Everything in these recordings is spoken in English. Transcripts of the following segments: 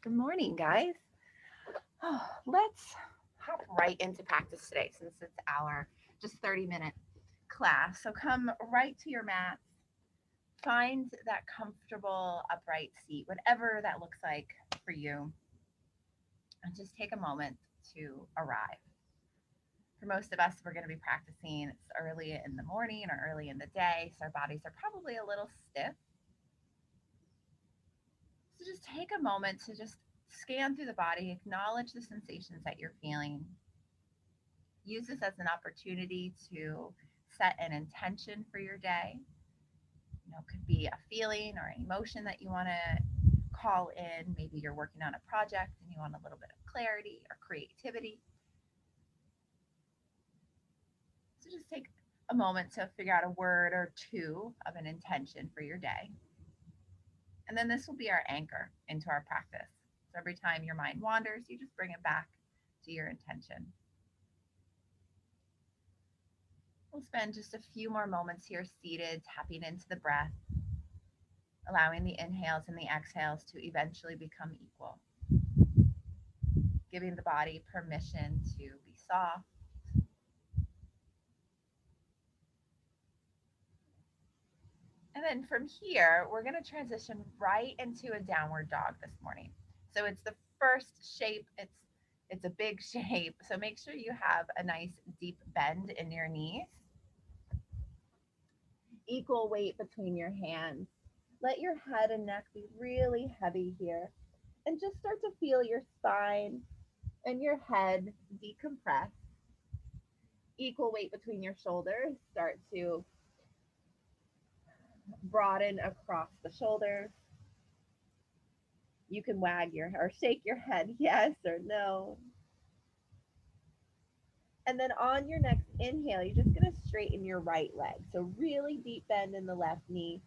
Good morning, guys. Let's hop right into practice today since it's our just 30-minute class. So come right to your mat, find that comfortable upright seat, whatever that looks like for you, and just take a moment to arrive. For most of us, we're going to be practicing it's early in the morning or early in the day, so our bodies are probably a little stiff. So just take a moment to just scan through the body, acknowledge the sensations that you're feeling, use this as an opportunity to set an intention for your day. It could be a feeling or an emotion that you want to call in. Maybe you're working on a project and you want a little bit of clarity or creativity. So just take a moment to figure out a word or two of an intention for your day. And then this will be our anchor into our practice. So every time your mind wanders, you just bring it back to your intention. We'll spend just a few more moments here seated, tapping into the breath, allowing the inhales and the exhales to eventually become equal, giving the body permission to be soft. And then from here, we're going to transition right into a downward dog this morning. So it's the first shape. It's a big shape. So make sure you have a nice deep bend in your knees. Equal weight between your hands. Let your head and neck be really heavy here. And just start to feel your spine and your head decompress. Equal weight between your shoulders. Start to broaden across the shoulders. You can wag your or shake your head yes or no. And then on your next inhale, you're just going to straighten your right leg. So really deep bend in the left knee,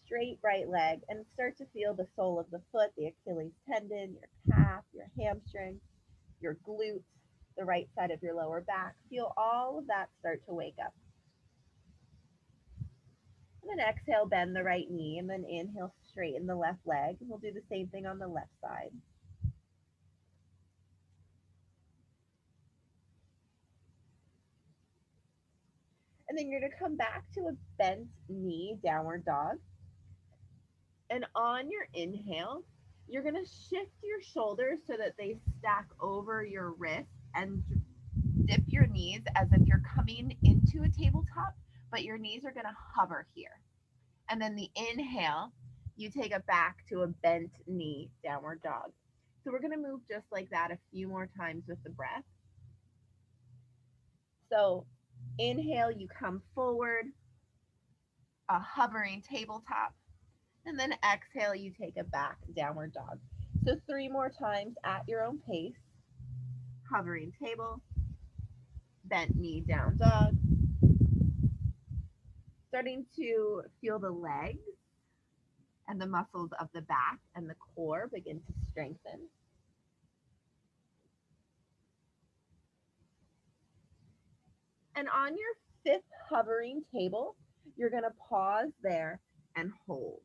straight right leg, and start to feel the sole of the foot, the Achilles tendon, your calf, your hamstring, your glutes, the right side of your lower back. Feel all of that start to wake up. And then exhale, bend the right knee, and then inhale, straighten the left leg. We'll do the same thing on the left side. And then you're going to come back to a bent knee, downward dog. And on your inhale, you're going to shift your shoulders so that they stack over your wrist and dip your knees as if you're coming into a tabletop, but your knees are going to hover here. And then the inhale, you take it back to a bent knee, downward dog. So we're going to move just like that a few more times with the breath. So inhale, you come forward, a hovering tabletop. And then exhale, you take it back, downward dog. So 3 more times at your own pace. Hovering table, bent knee, down dog. Starting to feel the legs and the muscles of the back and the core begin to strengthen. And on your 5th hovering table, you're going to pause there and hold.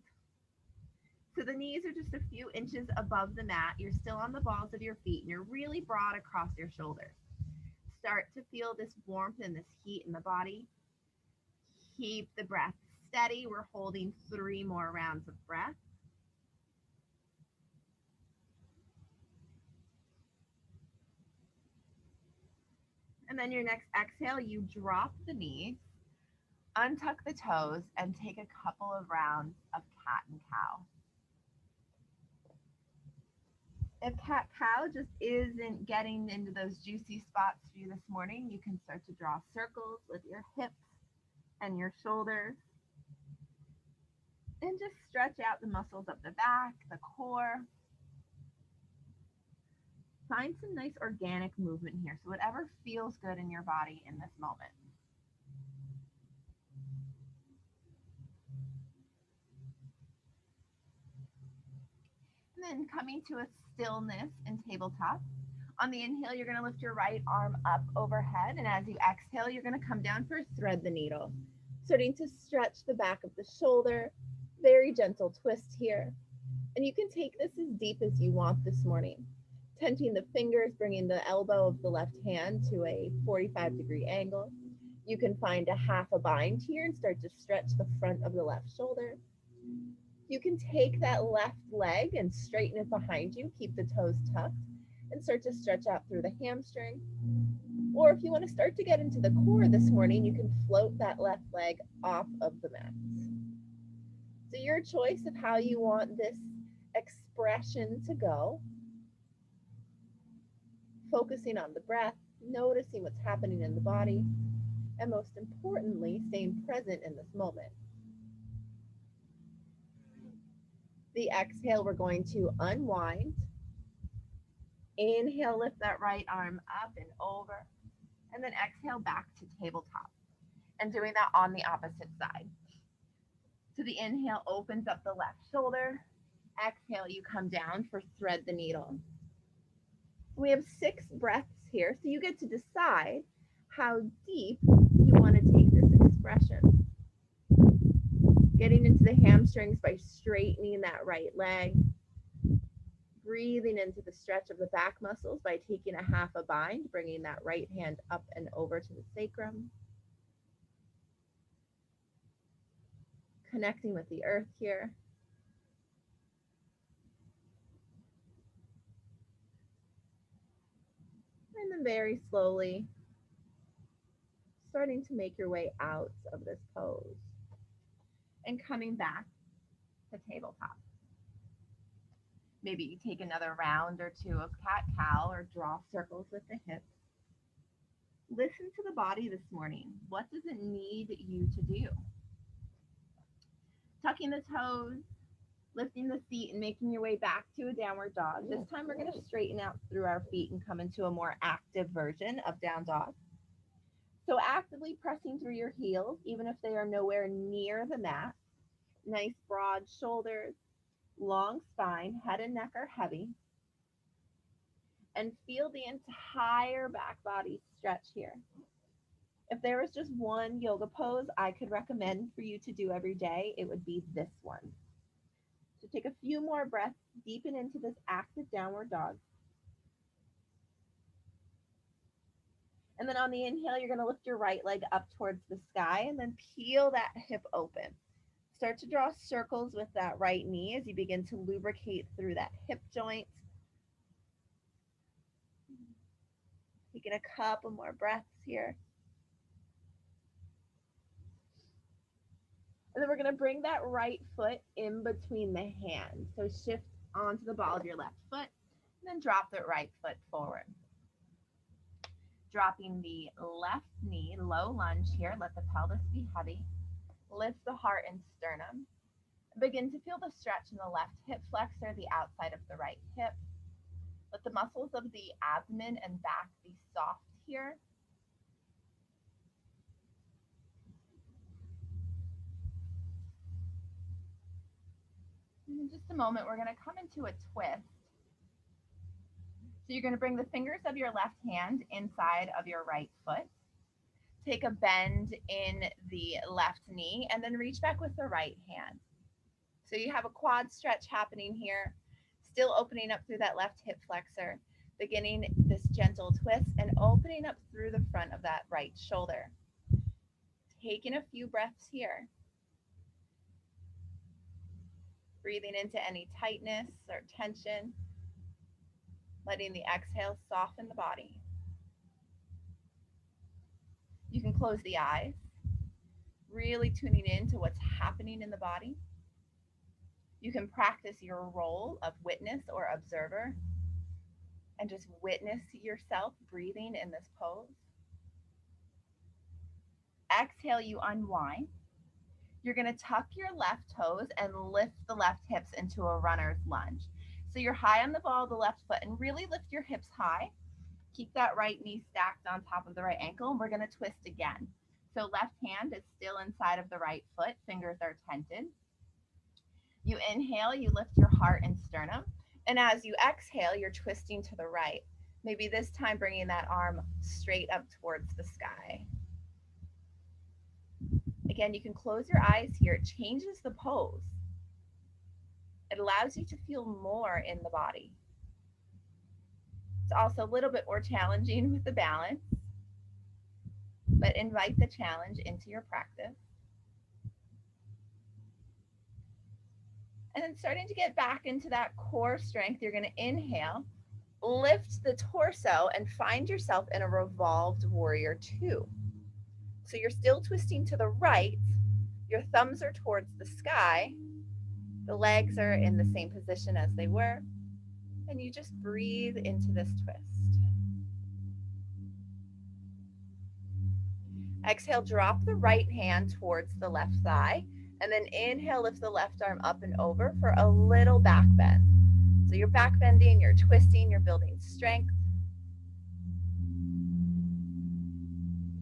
So the knees are just a few inches above the mat. You're still on the balls of your feet and you're really broad across your shoulders. Start to feel this warmth and this heat in the body. Keep the breath steady. We're holding 3 more rounds of breath. And then your next exhale, you drop the knees, untuck the toes, and take a couple of rounds of cat and cow. If cat cow just isn't getting into those juicy spots for you this morning, you can start to draw circles with your hips and your shoulders. And just stretch out the muscles of the back, the core. Find some nice organic movement here. So whatever feels good in your body in this moment. And then coming to a stillness in tabletop. On the inhale, you're going to lift your right arm up overhead. And as you exhale, you're going to come down for thread the needle. Starting to stretch the back of the shoulder. Very gentle twist here. And you can take this as deep as you want this morning. Tenting the fingers, bringing the elbow of the left hand to a 45-degree angle. You can find a half a bind here and start to stretch the front of the left shoulder. You can take that left leg and straighten it behind you, keep the toes tucked, and start to stretch out through the hamstring. Or if you want to start to get into the core this morning, you can float that left leg off of the mat. So your choice of how you want this expression to go, focusing on the breath, noticing what's happening in the body, and most importantly, staying present in this moment. The exhale, we're going to unwind. Inhale, lift that right arm up and over, and then exhale back to tabletop. And doing that on the opposite side. So the inhale opens up the left shoulder. Exhale, you come down for thread the needle. We have 6 breaths here, so you get to decide how deep you want to take this expression. Getting into the hamstrings by straightening that right leg. Breathing into the stretch of the back muscles by taking a half a bind, bringing that right hand up and over to the sacrum. Connecting with the earth here. And then very slowly starting to make your way out of this pose and coming back to tabletop. Maybe you take another round or two of cat-cow or draw circles with the hips. Listen to the body this morning. What does it need you to do? Tucking the toes, lifting the feet, and making your way back to a downward dog. This time we're going to straighten out through our feet and come into a more active version of down dog. So actively pressing through your heels, even if they are nowhere near the mat. Nice broad shoulders, long spine, head and neck are heavy. And feel the entire back body stretch here. If there was just one yoga pose I could recommend for you to do every day, it would be this one. So take a few more breaths, deepen into this active downward dog. And then on the inhale, you're going to lift your right leg up towards the sky and then peel that hip open. Start to draw circles with that right knee as you begin to lubricate through that hip joint. Taking a couple more breaths here. And then we're going to bring that right foot in between the hands. So shift onto the ball of your left foot and then drop the right foot forward. Dropping the left knee, low lunge here. Let the pelvis be heavy. Lift the heart and sternum. Begin to feel the stretch in the left hip flexor, the outside of the right hip. Let the muscles of the abdomen and back be soft here. And in just a moment, we're going to come into a twist. So you're going to bring the fingers of your left hand inside of your right foot. Take a bend in the left knee and then reach back with the right hand. So you have a quad stretch happening here, still opening up through that left hip flexor, beginning this gentle twist and opening up through the front of that right shoulder. Taking a few breaths here. Breathing into any tightness or tension, letting the exhale soften the body. You can close the eyes, really tuning in to what's happening in the body. You can practice your role of witness or observer and just witness yourself breathing in this pose. Exhale, you unwind. You're going to tuck your left toes and lift the left hips into a runner's lunge. So you're high on the ball of the left foot and really lift your hips high. Keep that right knee stacked on top of the right ankle, and we're going to twist again. So left hand is still inside of the right foot, fingers are tented. You inhale, you lift your heart and sternum, and as you exhale, you're twisting to the right. Maybe this time bringing that arm straight up towards the sky. Again, you can close your eyes here. It changes the pose. It allows you to feel more in the body. It's also a little bit more challenging with the balance, but invite the challenge into your practice. And then starting to get back into that core strength, you're going to inhale, lift the torso, and find yourself in a revolved warrior two. So you're still twisting to the right, your thumbs are towards the sky, the legs are in the same position as they were, and you just breathe into this twist. Exhale, drop the right hand towards the left thigh, and then inhale, lift the left arm up and over for a little back bend. So you're back bending, you're twisting, you're building strength.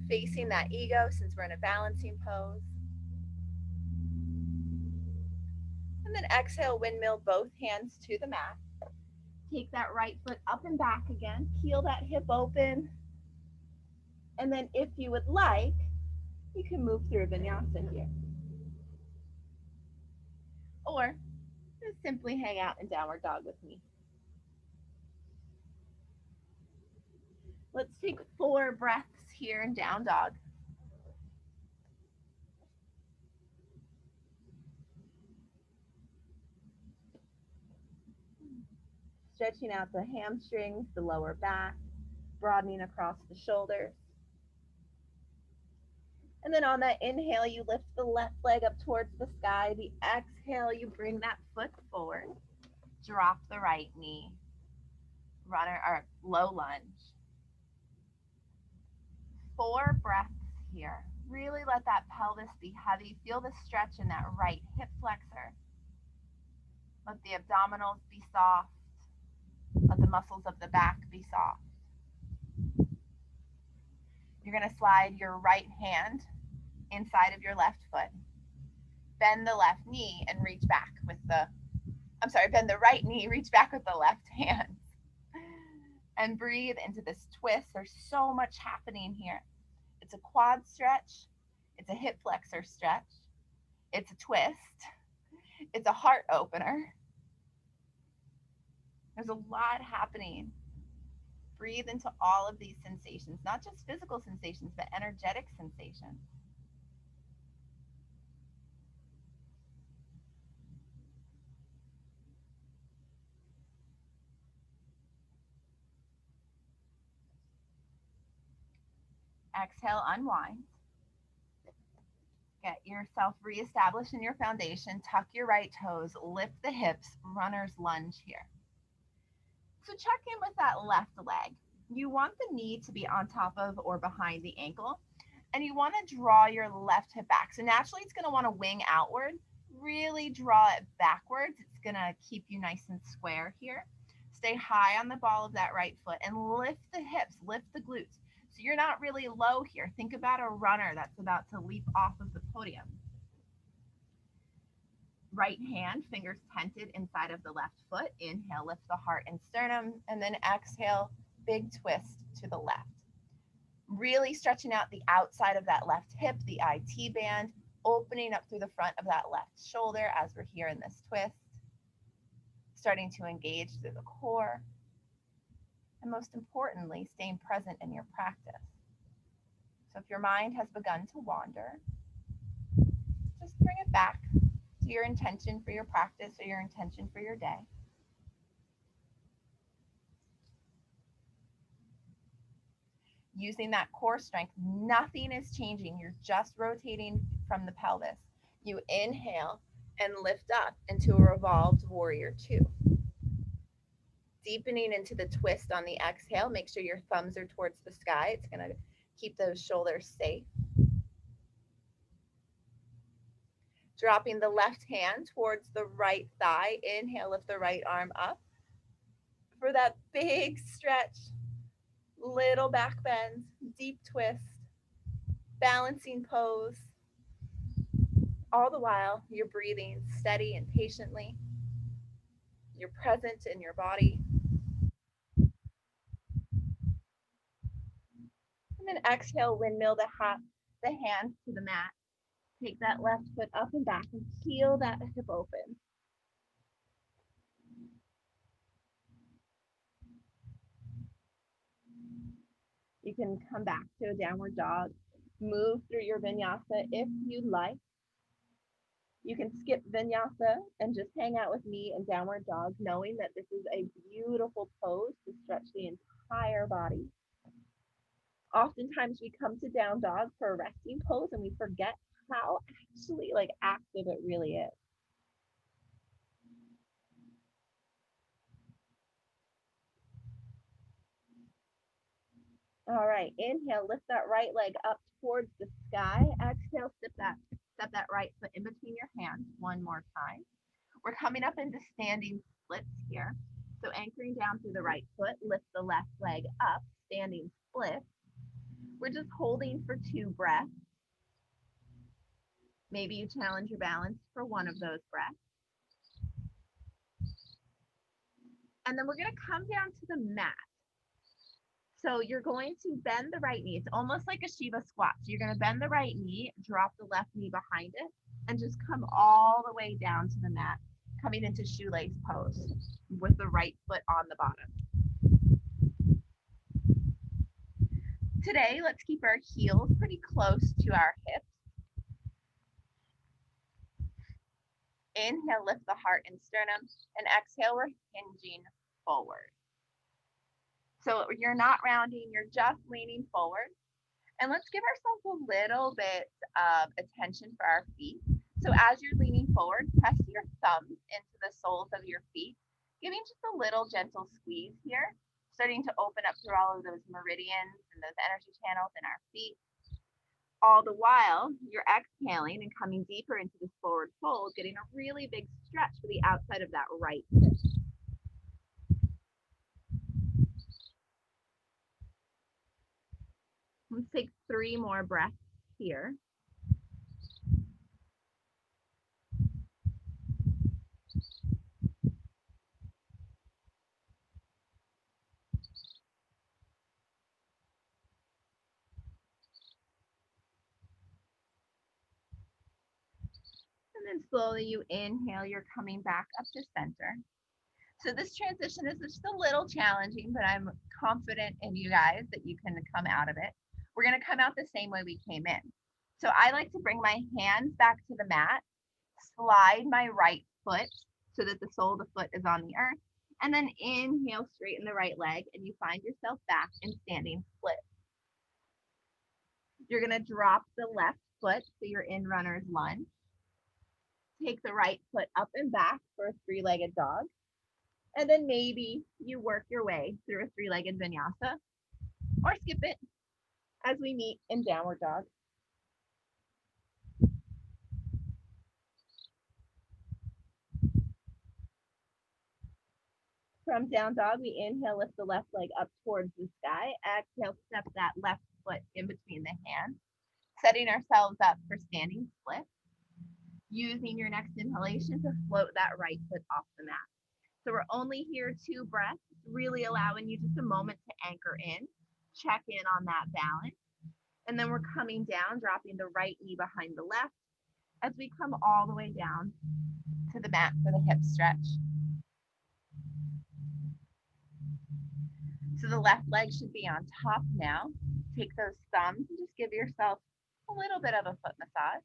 Facing that ego since we're in a balancing pose. And then exhale, windmill both hands to the mat. Take that right foot up and back again. Peel that hip open. And then if you would like, you can move through vinyasa here. Or just simply hang out in downward dog with me. Let's take 4 breaths here in down dog. Stretching out the hamstrings, the lower back, broadening across the shoulders. And then on that inhale, you lift the left leg up towards the sky. The exhale, you bring that foot forward. Drop the right knee. Runner or low lunge. 4 breaths here. Really let that pelvis be heavy. Feel the stretch in that right hip flexor. Let the abdominals be soft. Let the muscles of the back be soft. You're going to slide your right hand inside of your left foot. Bend the left knee and reach back with the, bend the right knee, reach back with the left hand. And breathe into this twist. There's so much happening here. It's a quad stretch. It's a hip flexor stretch. It's a twist. It's a heart opener. There's a lot happening. Breathe into all of these sensations, not just physical sensations, but energetic sensations. Exhale, unwind. Get yourself reestablished in your foundation. Tuck your right toes, lift the hips, runner's lunge here. So check in with that left leg. You want the knee to be on top of or behind the ankle, and you want to draw your left hip back. So naturally, it's going to want to wing outward. Really draw it backwards. It's going to keep you nice and square here. Stay high on the ball of that right foot and lift the hips, lift the glutes. So you're not really low here. Think about a runner that's about to leap off of the podium. Right hand, fingers tented inside of the left foot. Inhale, lift the heart and sternum, and then exhale, big twist to the left. Really stretching out the outside of that left hip, the IT band, opening up through the front of that left shoulder as we're here in this twist. Starting to engage through the core. And most importantly, staying present in your practice. So if your mind has begun to wander, just bring it back to your intention for your practice or your intention for your day. Using that core strength, nothing is changing. You're just rotating from the pelvis. You inhale and lift up into a revolved warrior two. Deepening into the twist on the exhale. Make sure your thumbs are towards the sky. It's going to keep those shoulders safe. Dropping the left hand towards the right thigh. Inhale, lift the right arm up for that big stretch. Little back bend, deep twist, balancing pose. All the while, you're breathing steady and patiently. You're present in your body. And then exhale, windmill the hands to the mat. Take that left foot up and back and peel that hip open. can come back to a downward dog, move through your vinyasa if you'd like. You can skip vinyasa and just hang out with me in downward dog, knowing that this is a beautiful pose to stretch the entire body. Oftentimes we come to down dog for a resting pose and we forget how actually active it really is. All right, inhale, lift that right leg up towards the sky. Exhale, step that right foot in between your hands one more time. We're coming up into standing splits here. So anchoring down through the right foot, lift the left leg up, standing split. We're just holding for 2 breaths. Maybe you challenge your balance for one of those breaths. And then we're going to come down to the mat. So you're going to bend the right knee. It's almost like a Shiva squat. So you're going to bend the right knee, drop the left knee behind it, and just come all the way down to the mat, coming into shoelace pose with the right foot on the bottom. Today, let's keep our heels pretty close to our hips. Inhale, lift the heart and sternum, and exhale, we're hinging forward. So you're not rounding, you're just leaning forward. And let's give ourselves a little bit of attention for our feet. So as you're leaning forward, press your thumbs into the soles of your feet, giving just a little gentle squeeze here, starting to open up through all of those meridians and those energy channels in our feet. All the while, you're exhaling and coming deeper into this forward fold, getting a really big stretch for the outside of that right hip. Let's take 3 more breaths here. And then slowly you inhale, you're coming back up to center. So this transition is just a little challenging, but I'm confident in you guys that you can come out of it. We're going to come out the same way we came in. So I like to bring my hands back to the mat, slide my right foot so that the sole of the foot is on the earth, and then inhale, straighten the right leg, and you find yourself back in standing split. You're going to drop the left foot, so you're in runner's lunge. Take the right foot up and back for a 3-legged dog. And then maybe you work your way through a 3-legged vinyasa or skip it as we meet in downward dog. From down dog, we inhale, lift the left leg up towards the sky. Exhale, step that left foot in between the hands, setting ourselves up for standing split. Using your next inhalation to float that right foot off the mat. So we're only here 2 breaths, really allowing you just a moment to anchor in, check in on that balance. And then we're coming down, dropping the right knee behind the left as we come all the way down to the mat for the hip stretch. So the left leg should be on top now. Take those thumbs and just give yourself a little bit of a foot massage.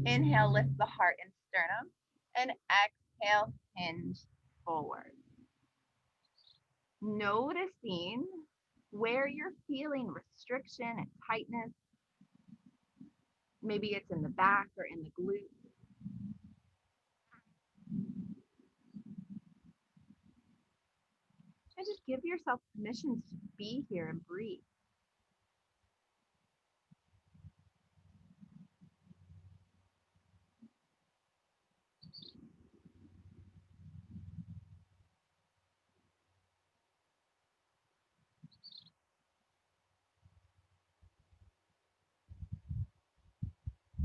Inhale, lift the heart and sternum, and exhale, hinge forward. Noticing where you're feeling restriction and tightness. Maybe it's in the back or in the glutes. And just give yourself permission to be here and breathe.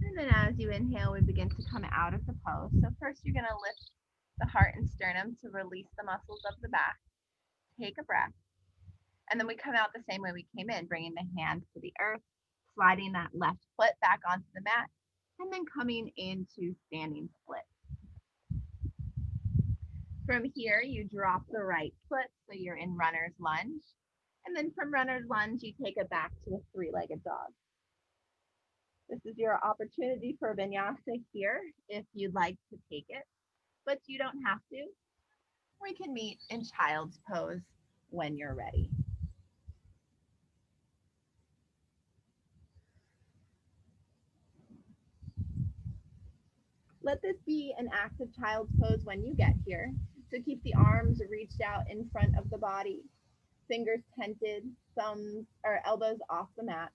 And then as you inhale, we begin to come out of the pose. So first you're going to lift the heart and sternum to release the muscles of the back. Take a breath. And then we come out the same way we came in, bringing the hands to the earth, sliding that left foot back onto the mat, and then coming into standing split. From here, you drop the right foot, so you're in runner's lunge. And then from runner's lunge, you take it back to a three-legged dog. This is your opportunity for vinyasa here if you'd like to take it, but you don't have to. We can meet in child's pose when you're ready. Let this be an active child's pose when you get here. So keep the arms reached out in front of the body, fingers tented, thumbs or elbows off the mat,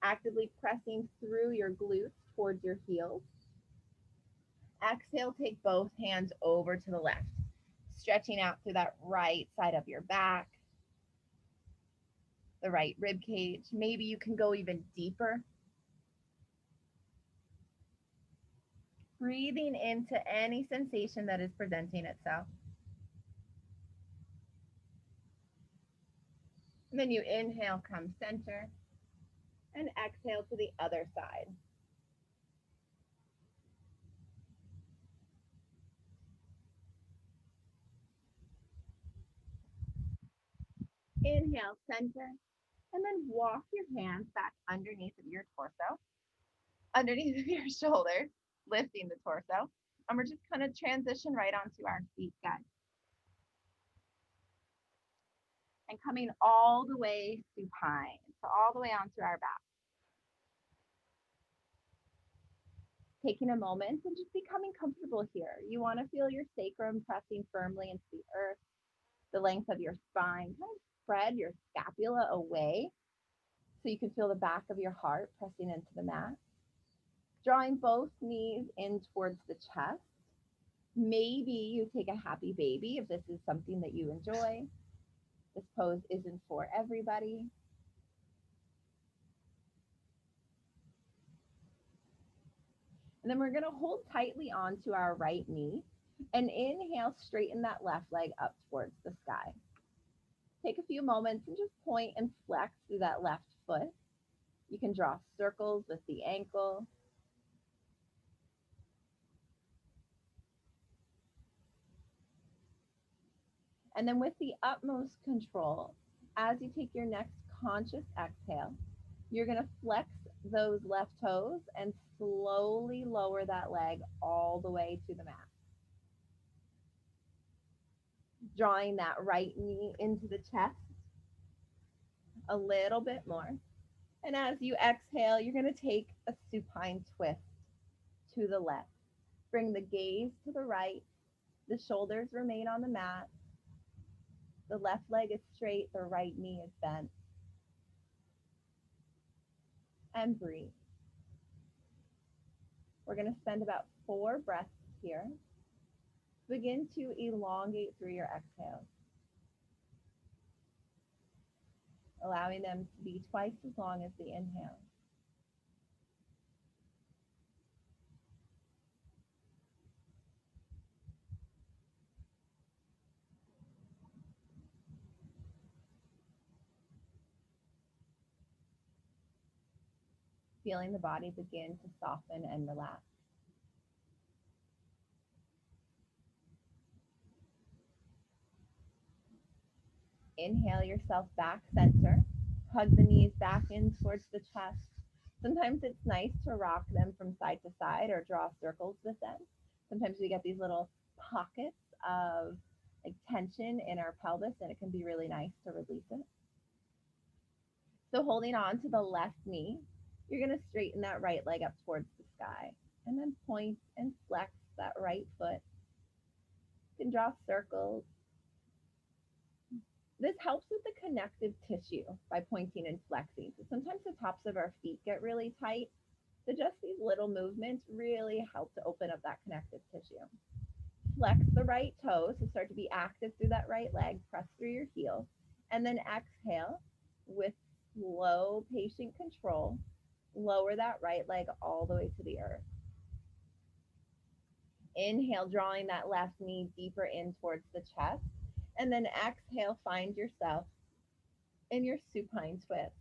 actively pressing through your glutes towards your heels. Exhale, take both hands over to the left, stretching out through that right side of your back, the right rib cage. Maybe you can go even deeper. Breathing into any sensation that is presenting itself. And then you inhale, come center, and exhale to the other side. Inhale, center, and then walk your hands back underneath of your torso, underneath of your shoulders, lifting the torso. And we're just going to transition right onto our feet, guys. And coming all the way supine, so all the way onto our back. Taking a moment and just becoming comfortable here. You want to feel your sacrum pressing firmly into the earth, the length of your spine. Kind of spread your scapula away so you can feel the back of your heart pressing into the mat. Drawing both knees in towards the chest. Maybe you take a happy baby if this is something that you enjoy. This pose isn't for everybody. And then we're going to hold tightly onto our right knee and inhale, straighten that left leg up towards the sky. Take a few moments and just point and flex through that left foot. You can draw circles with the ankle. And then with the utmost control, as you take your next conscious exhale, you're going to flex those left toes and slowly lower that leg all the way to the mat. Drawing that right knee into the chest a little bit more. And as you exhale, you're going to take a supine twist to the left. Bring the gaze to the right. The shoulders remain on the mat. The left leg is straight, the right knee is bent. And breathe. We're going to spend about 4 breaths here. Begin to elongate through your exhales, allowing them to be twice as long as the inhale. Feeling the body begin to soften and relax. Inhale yourself back center. Hug the knees back in towards the chest. Sometimes it's nice to rock them from side to side or draw circles with them. Sometimes we get these little pockets of like tension in our pelvis, and it can be really nice to release it. So holding on to the left knee, you're going to straighten that right leg up towards the sky and then point and flex that right foot. You can draw circles. This helps with the connective tissue by pointing and flexing. So sometimes the tops of our feet get really tight. So just these little movements really help to open up that connective tissue. Flex the right toe, so start to be active through that right leg. Press through your heel. And then exhale with slow, patient control. Lower that right leg all the way to the earth. Inhale, drawing that left knee deeper in towards the chest. And then exhale, find yourself in your supine twist.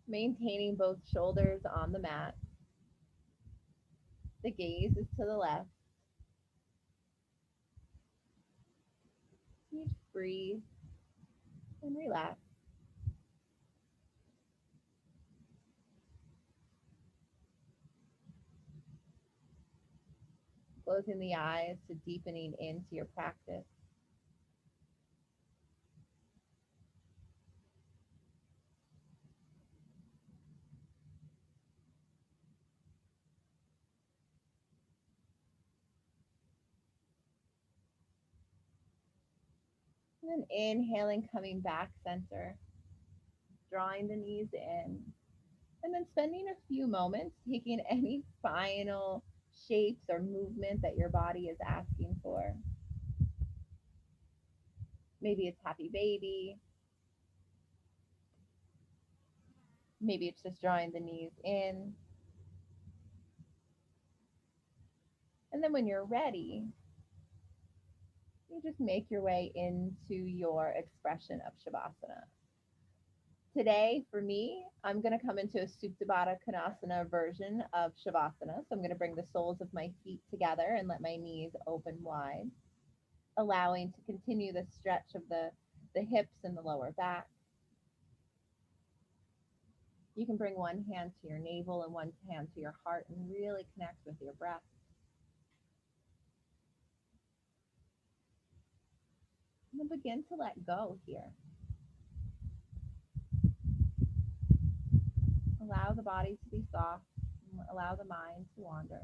Maintaining both shoulders on the mat. The gaze is to the left. breathe and relax. Closing the eyes to deepening into your practice. And then inhaling, coming back center, drawing the knees in, and then spending a few moments taking any final shapes or movement that your body is asking for. Maybe it's happy baby. Maybe it's just drawing the knees in. And then when you're ready, you just make your way into your expression of Shavasana. Today, for me, I'm going to come into a Supta Baddha Konasana version of Shavasana. So I'm going to bring the soles of my feet together and let my knees open wide, allowing to continue the stretch of the hips and the lower back. You can bring one hand to your navel and one hand to your heart and really connect with your breath. And then begin to let go here. Allow the body to be soft and allow the mind to wander.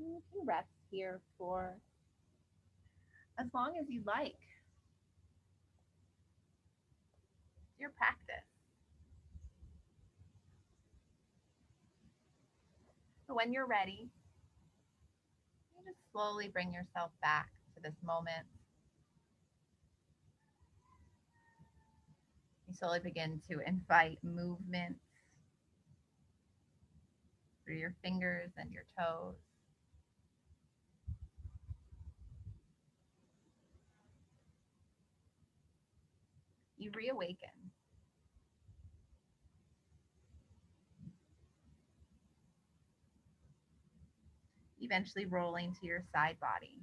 And you can rest here for as long as you like. It's your practice. So when you're ready, you just slowly bring yourself back to this moment. You slowly begin to invite movement through your fingers and your toes. You reawaken. Eventually rolling to your side body.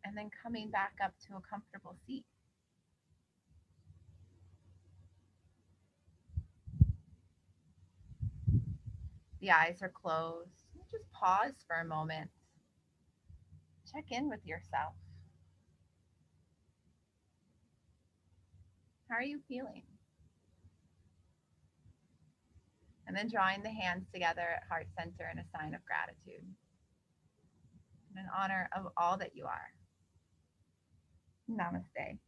And then coming back up to a comfortable seat. The eyes are closed. Just pause for a moment. Check in with yourself. How are you feeling? And then drawing the hands together at heart center in a sign of gratitude, in honor of all that you are. Namaste.